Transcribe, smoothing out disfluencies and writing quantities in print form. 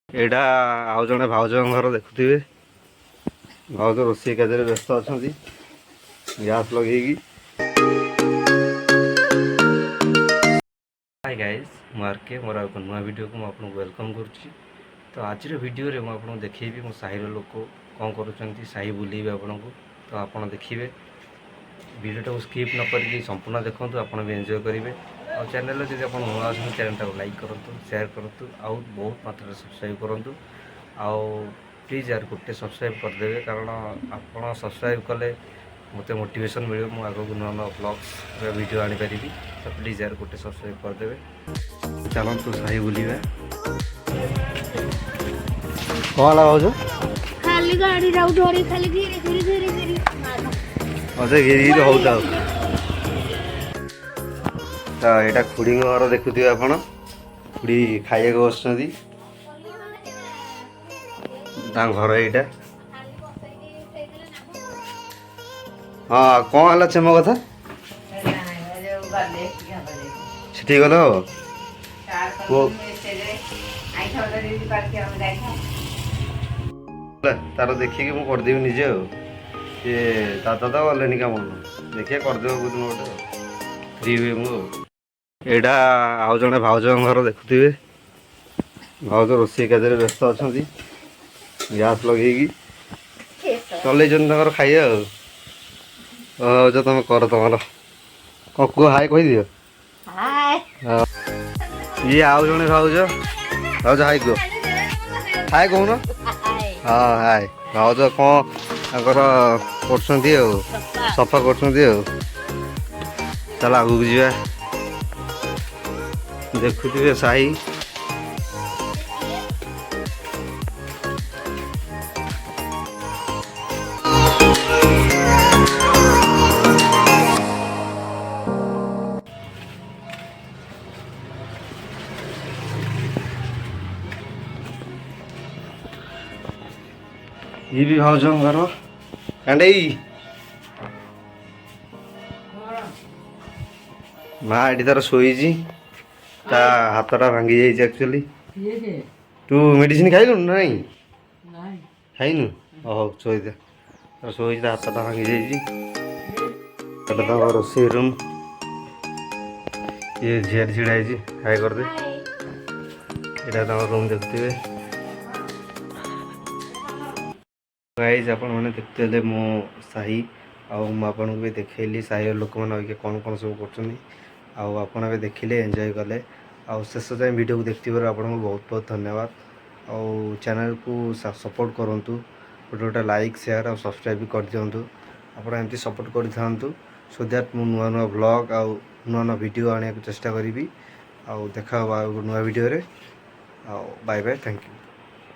एटा आउ जड़े भाउज घर देखुवे भाउज रोषे कार्य व्यस्त अच्छा गैस लगे। हाय गाइस मुझे मोर एक नुआ वीडियो को मुझे वेलकम करुच्ची। तो आज वीडियो रे मुझे देखी मो साही लोक कौन कर साही बुलेबी आपन को। तो आपड़ देखिए वीडियो को स्किप न करके संपूर्ण देखूँ आप भी एंजॉय करेंगे। और चैनल जब आप नुआ अच्छे चैनल को लाइक करूँ शेयर करूँ आउ बहुत मात्रा सब्सक्राइब करूँ। आउ प्लीज यार गोटे सब्सक्राइब करदे कारण आप सब्सक्राइब कले मत मोटिवेशन मिले मुझे आगे नुआ नुआ ब्लॉग्स वीडियो आनीपारि। तो प्लीज यार गोटे सब्सक्राइब करदे। चलतु साही बुलिबा कौन लगा खाली गाड़ी राउ डोरी खाली घिरी घिरी घिरी घिरी असे घिरी घिरी होता। तो यहाँ खुड़ी घर देखुए आप खुड़ी खाइक बस घर यहाँ। हाँ कौन है चेम कथा से गल तार देखिए मुझे करदेवी निजे सी दादा तो गले कम देखिए करदेव दिन गोटे फ्री हुए मुझा आउ जड़े भाउज घर देखुवे भाउज रोषे कार्य व्यस्त अच्छा गैस लगे चल खाइए जो तुम कर तुम कु हाय कह दियो ये आउ जड़े भाउज भाउज हाय कह हाय कहून। हाँ हाय भाउज कौन कर सफा कर चल आगू जा देखुए साही ये भी भाउज घर कांडे माँ ये तार शोची हाथटा भांगी जाइए एक्चुअली। तू मेडिसिन खाइलु ना खाइन हो शोई तार शोची हाथटा भांगी जाइए रोषे रूम ये झील छिड़ा हाय करदे यहाँ रूम देखुए गाइज आप देखते मो साही आपन भी देखली साही लोक मैंने कौन कौन सब कर देखिले एंजॉय कले शेष जाए वीडियो को देखते आपको बहुत बहुत धन्यवाद। और चैनल को सपोर्ट करूँ गोटे गोटे लाइक शेयर और सब्सक्राइब भी कर दिंतु आप एमती सपोर्ट कर था सो दैट मु नुआ नुआ ब्लॉग आउ नुआ नुआ वीडियो आने चेष्टा करी। देखा नुआ वीडियो रे बाय बाय थैंक यू।